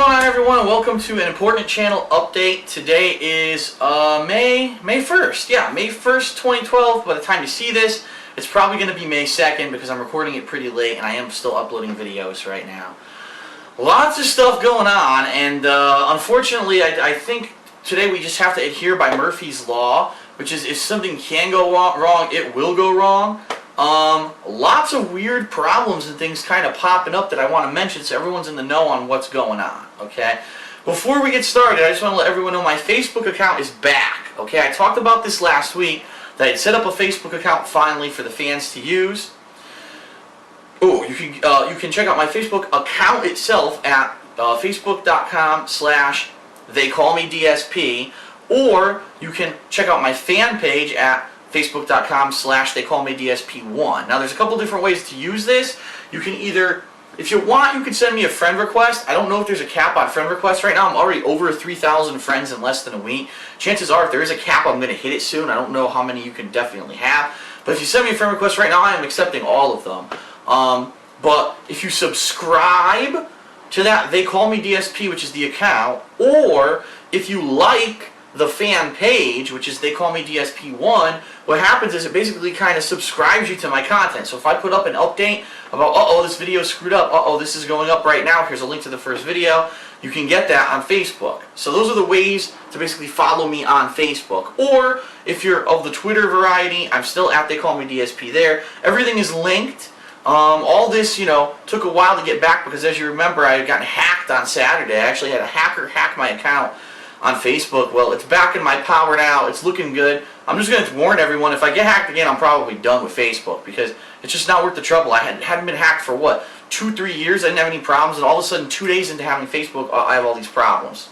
going on, everyone, and welcome to an important channel update. Today is May 1st. Yeah, May 1st, 2012. By the time you see this, it's probably going to be May 2nd because I'm recording it pretty late and I am still uploading videos right now. Lots of stuff going on, and unfortunately, I think today we just have to adhere by Murphy's Law, which is if something can go wrong, it will go wrong. Lots of weird problems and things kind of popping up that I want to mention so everyone's in the know on what's going on, okay? Before we get started, I just want to let everyone know my Facebook account is back, okay? I talked about this last week, that I'd set up a Facebook account finally for the fans to use. Oh, you can check out my Facebook account itself at facebook.com/theycallmedsp, or you can check out my fan page at facebook.com/theycallmedsp1. Now, there's a couple different ways to use this. You can either, if you want, you can send me a friend request. I don't know if there's a cap on friend requests right now. I'm already over 3,000 friends in less than a week. Chances are, if there is a cap, I'm going to hit it soon. I don't know how many you can definitely have. But if you send me a friend request right now, I am accepting all of them. But if you subscribe to that They Call Me DSP, which is the account, or if you like the fan page, which is They Call Me DSP1, what happens is it basically kind of subscribes you to my content. So if I put up an update about, uh-oh, this video screwed up, uh-oh, this is going up right now, here's a link to the first video, you can get that on Facebook. So those are the ways to basically follow me on Facebook. Or if you're of the Twitter variety, I'm still at They Call Me DSP there. Everything is linked. All this, took a while to get back because, as you remember, I had gotten hacked on Saturday. I actually had a hacker hack my account on Facebook. Well, it's back in my power now. It's looking good. I'm just going to warn everyone, if I get hacked again, I'm probably done with Facebook because it's just not worth the trouble. I hadn't been hacked for, what, 2-3 years? I didn't have any problems, and all of a sudden, 2 days into having Facebook, I have all these problems.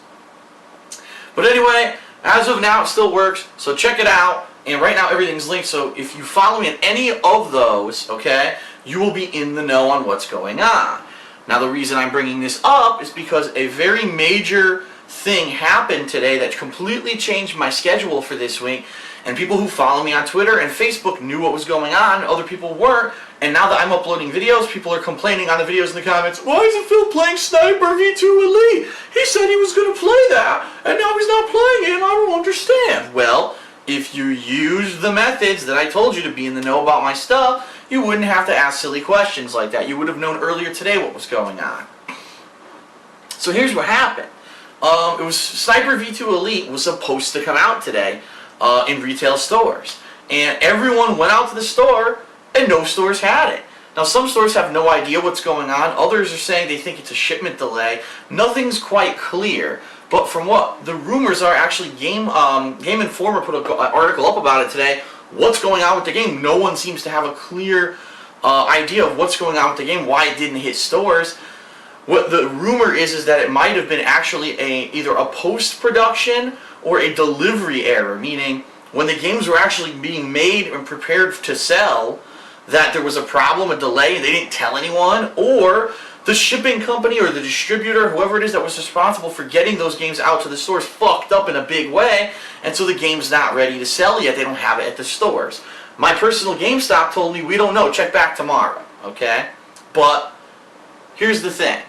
But anyway, as of now, it still works, so check it out. And right now, everything's linked, so if you follow me in any of those, okay, you will be in the know on what's going on. Now, the reason I'm bringing this up is because a very major thing happened today that completely changed my schedule for this week, and people who follow me on Twitter and Facebook knew what was going on, other people weren't, and now that I'm uploading videos, people are complaining on the videos in the comments, why isn't Phil playing Sniper V2 Elite? He said he was going to play that, and now he's not playing it, and I don't understand. Well, if you use the methods that I told you to be in the know about my stuff, you wouldn't have to ask silly questions like that. You would have known earlier today what was going on. So here's what happened. It was Sniper V2 Elite was supposed to come out today in retail stores. And everyone went out to the store and no stores had it. Now, some stores have no idea what's going on. Others are saying they think it's a shipment delay. Nothing's quite clear. But from what the rumors are, actually Game Informer put an article up about it today. What's going on with the game? No one seems to have a clear idea of what's going on with the game, why it didn't hit stores. What the rumor is that it might have been actually either a post-production or a delivery error, meaning when the games were actually being made and prepared to sell, that there was a problem, a delay, and they didn't tell anyone, or the shipping company or the distributor, whoever it is that was responsible for getting those games out to the stores, fucked up in a big way, and so the game's not ready to sell yet. They don't have it at the stores. My personal GameStop told me, we don't know, check back tomorrow, okay? But here's the thing.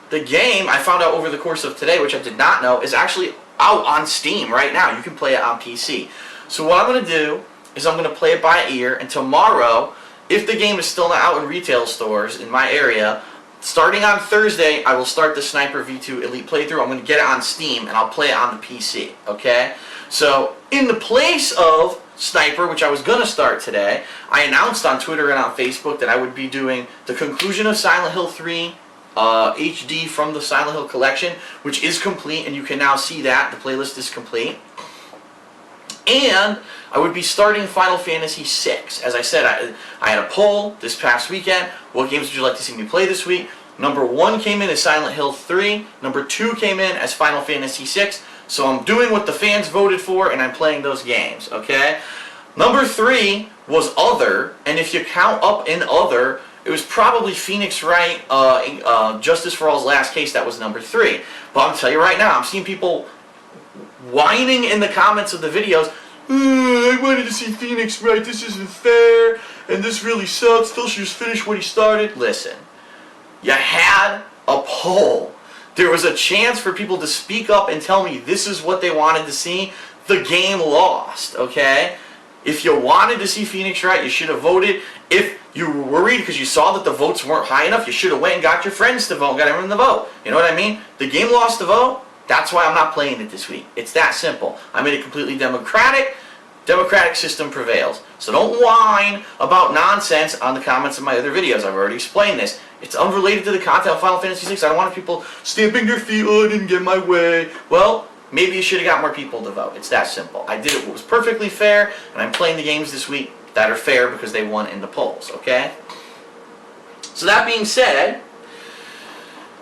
The game, I found out over the course of today, which I did not know, is actually out on Steam right now. You can play it on PC. So what I'm going to do is I'm going to play it by ear, and tomorrow, if the game is still not out in retail stores in my area, starting on Thursday, I will start the Sniper V2 Elite playthrough. I'm going to get it on Steam, and I'll play it on the PC, okay? So, in the place of Sniper, which I was going to start today, I announced on Twitter and on Facebook that I would be doing the conclusion of Silent Hill 3 HD from the Silent Hill collection, which is complete, and you can now see that. The playlist is complete. And I would be starting Final Fantasy VI. As I said, I had a poll this past weekend. What games would you like to see me play this week? Number 1 came in as Silent Hill 3. Number 2 came in as Final Fantasy VI. So I'm doing what the fans voted for, and I'm playing those games, okay? Number 3 was Other, and if you count up in Other, it was probably Phoenix Wright, Justice for All's Last Case, that was number 3. But I'm telling you right now, I'm seeing people whining in the comments of the videos, I wanted to see Phoenix Wright, this isn't fair, and this really sucks, Phil should just finish what he started. Listen, you had a poll There was a chance for people to speak up and tell me this is what they wanted to see. The game lost, okay? If you wanted to see Phoenix Wright, you should have voted. If you were worried because you saw that the votes weren't high enough, you should have went and got your friends to vote and got everyone to vote. You know what I mean? The game lost the vote. That's why I'm not playing it this week. It's that simple. I made it completely democratic. Democratic system prevails. So don't whine about nonsense on the comments of my other videos. I've already explained this. It's unrelated to the content of Final Fantasy VI. I don't want people stamping their feet, oh, I didn't get my way. Well, maybe you should have got more people to vote. It's that simple. I did it was perfectly fair, and I'm playing the games this week that are fair because they won in the polls, okay? So that being said,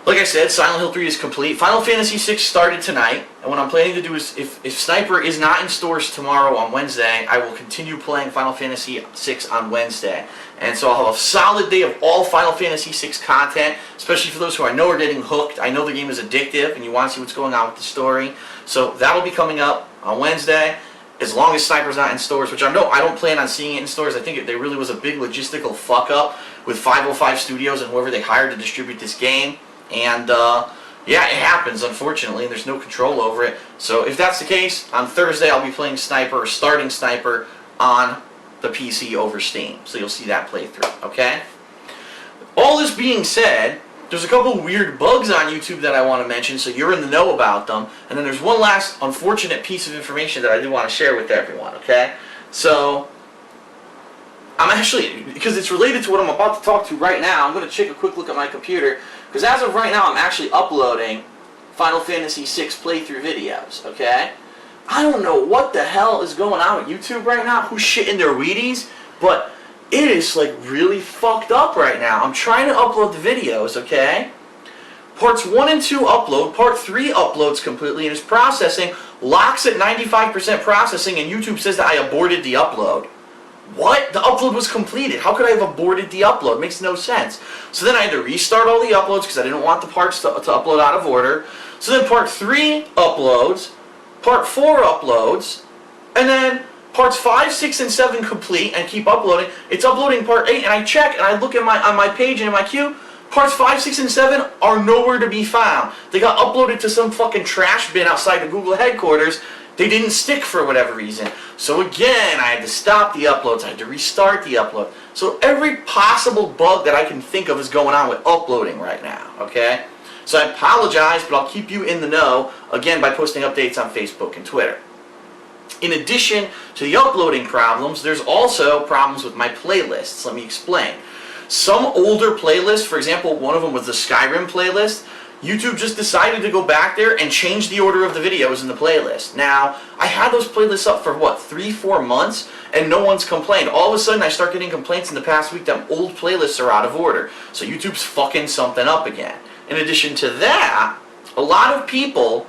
like I said, Silent Hill 3 is complete. Final Fantasy VI started tonight, and what I'm planning to do is, if Sniper is not in stores tomorrow on Wednesday, I will continue playing Final Fantasy VI on Wednesday. And so I'll have a solid day of all Final Fantasy VI content, especially for those who I know are getting hooked. I know the game is addictive, and you want to see what's going on with the story. So that'll be coming up on Wednesday, as long as Sniper's not in stores, which I don't plan on seeing it in stores. I think there really was a big logistical fuck-up with 505 Studios and whoever they hired to distribute this game. And, yeah, it happens, unfortunately, and there's no control over it. So if that's the case, on Thursday I'll be playing Sniper, or starting Sniper, on the PC over Steam. So you'll see that playthrough, okay? All this being said, there's a couple weird bugs on YouTube that I want to mention, so you're in the know about them. And then there's one last unfortunate piece of information that I do want to share with everyone, okay? So, I'm actually, because it's related to what I'm about to talk to right now, I'm going to take a quick look at my computer. Because as of right now, I'm actually uploading Final Fantasy VI playthrough videos, okay? I don't know what the hell is going on with YouTube right now, who's shitting their Wheaties, but it is, like, really fucked up right now. I'm trying to upload the videos, okay? Parts 1 and 2 upload, Part 3 uploads completely and is processing, locks at 95% processing, and YouTube says that I aborted the upload. What? The upload was completed. How could I have aborted the upload? Makes no sense. So then I had to restart all the uploads because I didn't want the parts to upload out of order. So then Part 3 uploads, Part 4 uploads, and then Parts 5, 6, and 7 complete and keep uploading. It's uploading Part 8, and I check and I look at on my page and in my queue. Parts 5, 6, and 7 are nowhere to be found. They got uploaded to some fucking trash bin outside the Google headquarters. They didn't stick for whatever reason. So again, I had to stop the uploads. I had to restart the upload. So every possible bug that I can think of is going on with uploading right now, okay? So I apologize, but I'll keep you in the know, again, by posting updates on Facebook and Twitter. In addition to the uploading problems, there's also problems with my playlists. Let me explain. Some older playlists, for example, one of them was the Skyrim playlist, YouTube just decided to go back there and change the order of the videos in the playlist. Now, I had those playlists up for, what, 3-4 months, and no one's complained. All of a sudden, I start getting complaints in the past week that old playlists are out of order. So YouTube's fucking something up again. In addition to that, a lot of people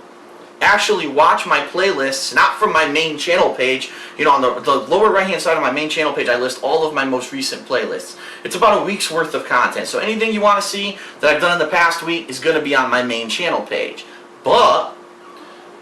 actually watch my playlists, not from my main channel page. You know, on the lower right-hand side of my main channel page, I list all of my most recent playlists. It's about a week's worth of content. So anything you want to see that I've done in the past week is going to be on my main channel page. But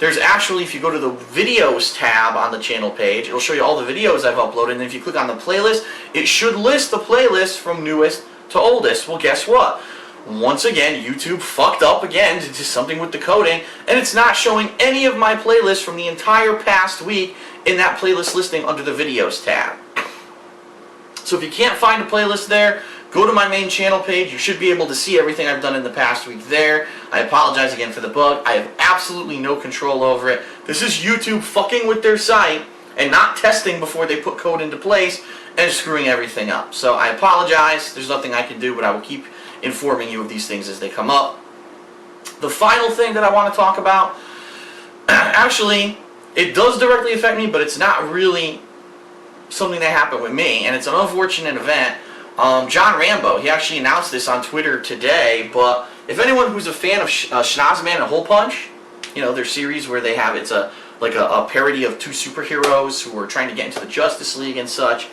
there's actually, if you go to the videos tab on the channel page, it'll show you all the videos I've uploaded. And if you click on the playlist, it should list the playlist from newest to oldest. Well, guess what? Once again, YouTube fucked up again, it's just something with the coding, and it's not showing any of my playlists from the entire past week in that playlist listing under the videos tab. So if you can't find a playlist there, go to my main channel page. You should be able to see everything I've done in the past week there. I apologize again for the bug. I have absolutely no control over it. This is YouTube fucking with their site and not testing before they put code into place and screwing everything up. So I apologize. There's nothing I can do, but I will keep informing you of these things as they come up. The final thing that I want to talk about, actually, it does directly affect me, but it's not really something that happened with me, and it's an unfortunate event. John Rambo, he actually announced this on Twitter today, but if anyone who's a fan of Schnozman and Hole Punch, you know, their series where they have, it's like a parody of two superheroes who are trying to get into the Justice League and such.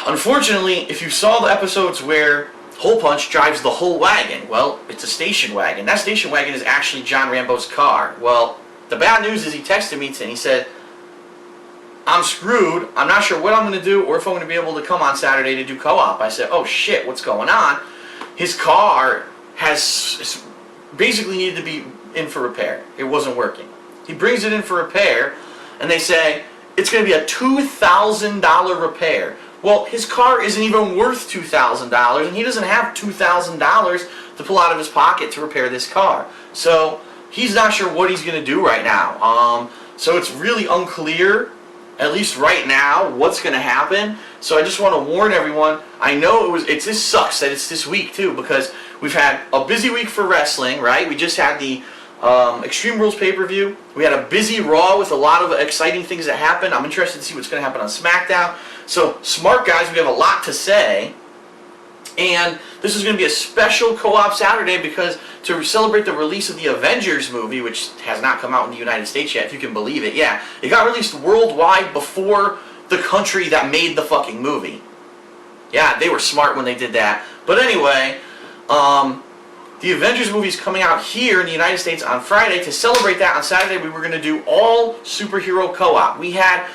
Unfortunately, if you saw the episodes where Hole Punch drives the whole wagon, well, it's a station wagon. That station wagon is actually John Rambo's car. Well, the bad news is he texted me and he said, I'm screwed. I'm not sure what I'm going to do or if I'm going to be able to come on Saturday to do co-op. I said, oh shit, what's going on? His car has basically needed to be in for repair. It wasn't working. He brings it in for repair, and they say, it's going to be a $2,000 repair. Well, his car isn't even worth $2,000, and he doesn't have $2,000 to pull out of his pocket to repair this car. So he's not sure what he's going to do right now. So it's really unclear, at least right now, what's going to happen. So I just want to warn everyone. I know it just sucks that it's this week too, because we've had a busy week for wrestling, right? We just had the Extreme Rules pay-per-view. We had a busy Raw with a lot of exciting things that happened. I'm interested to see what's going to happen on SmackDown. So, smart guys, we have a lot to say. And this is going to be a special co-op Saturday because to celebrate the release of the Avengers movie, which has not come out in the United States yet, if you can believe it. Yeah, it got released worldwide before the country that made the fucking movie. Yeah, they were smart when they did that. But anyway, the Avengers movie is coming out here in the United States on Friday. To celebrate that on Saturday, we were going to do all superhero co-op. We had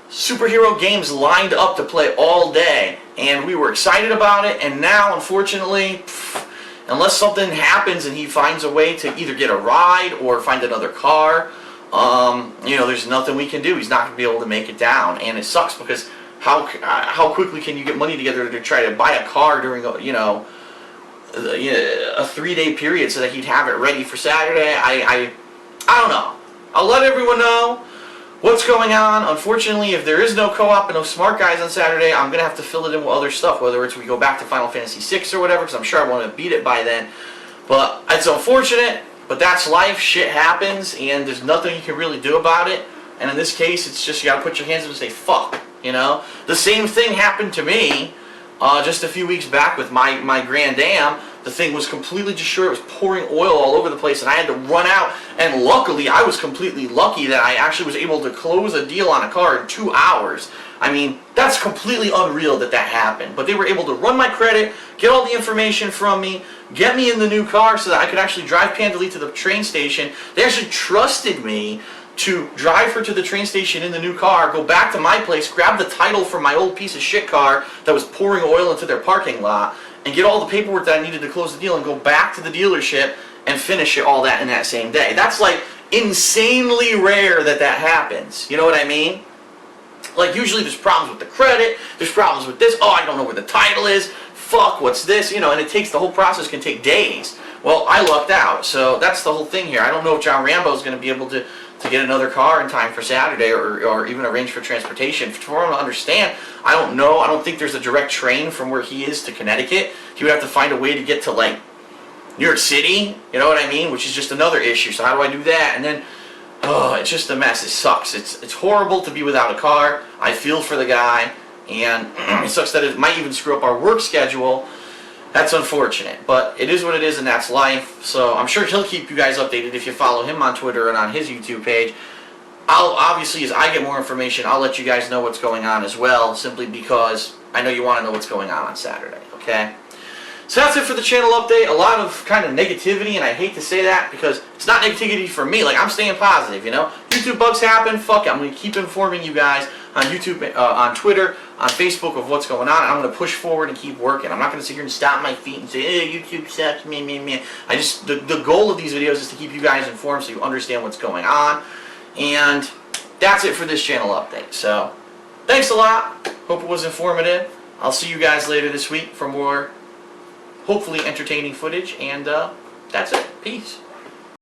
superhero games lined up to play all day, and we were excited about it. And now, unfortunately, unless something happens and he finds a way to either get a ride or find another car, there's nothing we can do. He's not going to be able to make it down, and it sucks because how quickly can you get money together to try to buy a car during a 3-day period so that he'd have it ready for Saturday? I don't know. I'll let everyone know what's going on. Unfortunately, if there is no co-op and no smart guys on Saturday, I'm going to have to fill it in with other stuff, whether it's we go back to Final Fantasy VI or whatever, because I'm sure I want to beat it by then. But it's unfortunate, but that's life. Shit happens, and there's nothing you can really do about it. And in this case, it's just you got to put your hands up and say, fuck, The same thing happened to me just a few weeks back with my Grand Am. The thing was completely destroyed. It was pouring oil all over the place, and I had to run out. And luckily, I was completely lucky that I actually was able to close a deal on a car in 2 hours. I mean, that's completely unreal that happened. But they were able to run my credit, get all the information from me, get me in the new car so that I could actually drive Pandali to the train station. They actually trusted me to drive her to the train station in the new car, go back to my place, grab the title from my old piece of shit car that was pouring oil into their parking lot, and get all the paperwork that I needed to close the deal and go back to the dealership and finish it all that in that same day. That's like insanely rare that happens. You know what I mean? Like usually there's problems with the credit, there's problems with this, I don't know where the title is, fuck, what's this, and the whole process can take days. Well, I lucked out, so that's the whole thing here. I don't know if John Rambo is going to be able to get another car in time for Saturday or even arrange for transportation. For him to understand, I don't know. I don't think there's a direct train from where he is to Connecticut. He would have to find a way to get to, like, New York City, you know what I mean? Which is just another issue. So how do I do that? And then, it's just a mess. It sucks. It's horrible to be without a car. I feel for the guy. And it sucks that it might even screw up our work schedule. That's unfortunate, but it is what it is, and that's life. So I'm sure he'll keep you guys updated if you follow him on Twitter and on his YouTube page. Obviously, as I get more information, I'll let you guys know what's going on as well, simply because I know you want to know what's going on Saturday, okay? So that's it for the channel update. A lot of kind of negativity, and I hate to say that because it's not negativity for me. Like, I'm staying positive, YouTube bugs happen, fuck it. I'm going to keep informing you guys on YouTube, on Twitter, on Facebook of what's going on. I'm going to push forward and keep working. I'm not going to sit here and stomp my feet and say, hey, YouTube sucks, me. The goal of these videos is to keep you guys informed so you understand what's going on. And that's it for this channel update. So, thanks a lot. Hope it was informative. I'll see you guys later this week for more, hopefully entertaining footage. And that's it. Peace.